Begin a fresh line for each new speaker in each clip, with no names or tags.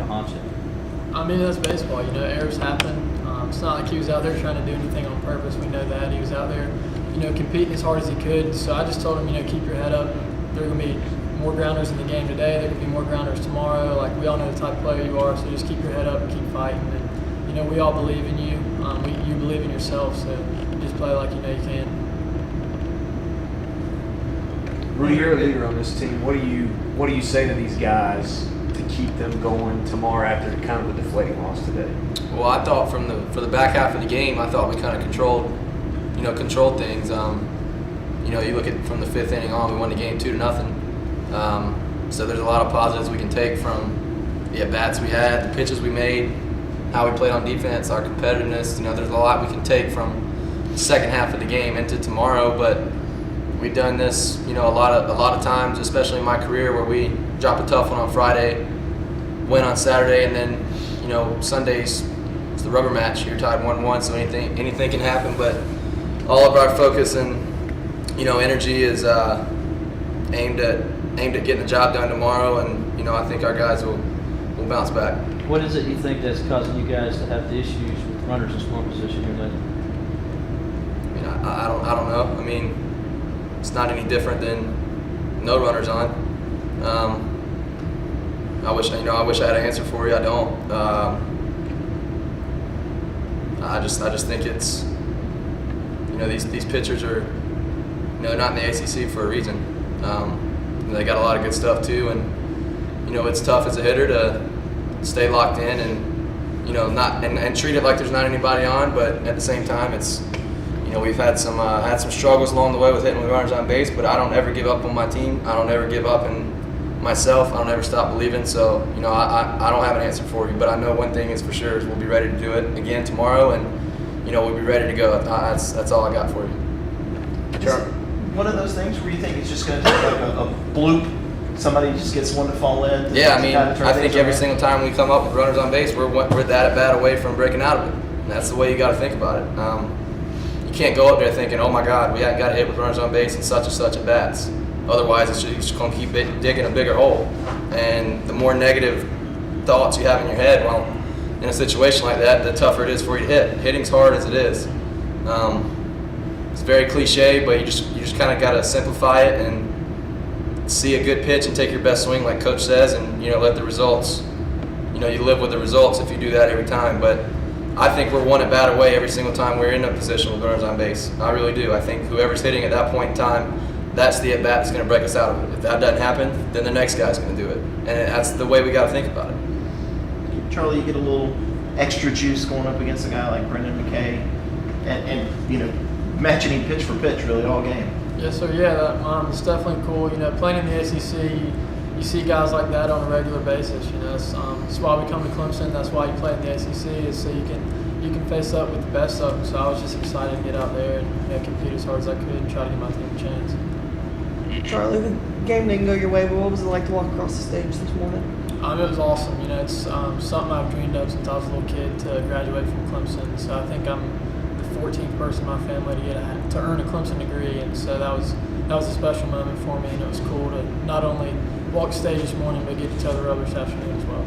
haunt you?
I mean, that's baseball. Errors happen. It's not like he was out there trying to do anything on purpose. We know that. He was out there, competing as hard as he could. So I just told him, keep your head up. There are going to be more grounders in the game today. There are going to be more grounders tomorrow. Like, we all know the type of player you are, so just keep your head up and keep fighting. And, we all believe in you. You believe in yourself, so just play like you know you can.
Rudy, you're a leader on this team. What do you say to these guys to keep them going tomorrow after kind of a deflating loss today?
Well, I thought for the back half of the game, I thought we kind of controlled things. You look at from the fifth inning on, we won the game 2-0. So there's a lot of positives we can take from the at-bats we had, the pitches we made, how we played on defense, our competitiveness. There's a lot we can take from the second half of the game into tomorrow. But we've done this, a lot of times, especially in my career, where we drop a tough one on Friday, win on Saturday, and then Sundays it's the rubber match. You're tied 1-1, so anything can happen. But all of our focus and energy is aimed at getting the job done tomorrow, and I think our guys will bounce back.
What is it you think that's causing you guys to have the issues with runners in scoring position here lately?
I don't know. I mean, it's not any different than no runners on. I wish I had an answer for you. I don't. I just think it's these pitchers are they're not in the ACC for a reason. They got a lot of good stuff too, and it's tough as a hitter to stay locked in and not and treat it like there's not anybody on. But at the same time, it's we've had some struggles along the way with hitting with runners on base. But I don't ever give up on my team. I don't ever give up in myself. I don't ever stop believing. So I don't have an answer for you. But I know one thing is for sure is we'll be ready to do it again tomorrow, and we'll be ready to go. That's all I got for you.
Sure. One of those things where you think it's just going to take like a bloop, somebody just gets one to fall in?
Yeah, I mean, I think every single time we come up with runners on base, we're that at bat away from breaking out of it. And that's the way you got to think about it. You can't go up there thinking, oh my God, we got hit with runners on base and such at bats. Otherwise, it's just going to keep digging a bigger hole. And the more negative thoughts you have in your head, well, in a situation like that, the tougher it is for you to hit. Hitting's hard as it is. It's very cliche, but you just kind of got to simplify it and see a good pitch and take your best swing, like Coach says, and let the results. You live with the results if you do that every time. But I think we're one at bat away every single time we're in a position with runners on base. I really do. I think whoever's hitting at that point in time, that's the at bat that's going to break us out of it. If that doesn't happen, then the next guy's going to do it, and that's the way we got to think about it.
Charlie, you get a little extra juice going up against a guy like Brendan McKay, and matching him pitch for pitch really all game.
Yes, sir. Yeah, it's definitely cool. Playing in the ACC, you see guys like that on a regular basis. That's why we come to Clemson. That's why you play in the ACC, is so you can face up with the best of them. So I was just excited to get out there and compete as hard as I could and try to give my team a chance.
Charlie, the game didn't go your way, but what was it like to walk across the stage this morning?
It was awesome. It's something I've dreamed of since I was a little kid to graduate from Clemson. So I think I'm the 14th person in my family to earn a Clemson degree, and so that was a special moment for me, and it was cool to not only walk stage this morning but get to tell the rubber this afternoon as well.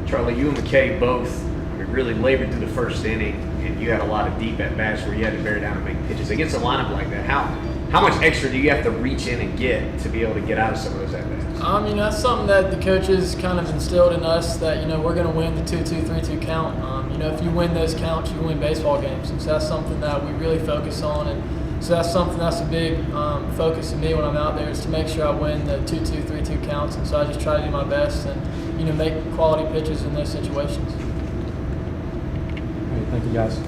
Charlie, you and McKay both really labored through the first inning, and you had a lot of deep at bats where you had to bear down and make pitches. Against a lineup like that, how much extra do you have to reach in and get to be able to get out of some of those at bats?
That's something that the coaches kind of instilled in us, that we're going to win the 2-2, 3-2 count. If you win those counts, you win baseball games, and so that's something that we really focus on. And so that's a big focus of me when I'm out there, is to make sure I win the 2-2, 3-2 counts. And so I just try to do my best and make quality pitches in those situations.
Thank you, guys.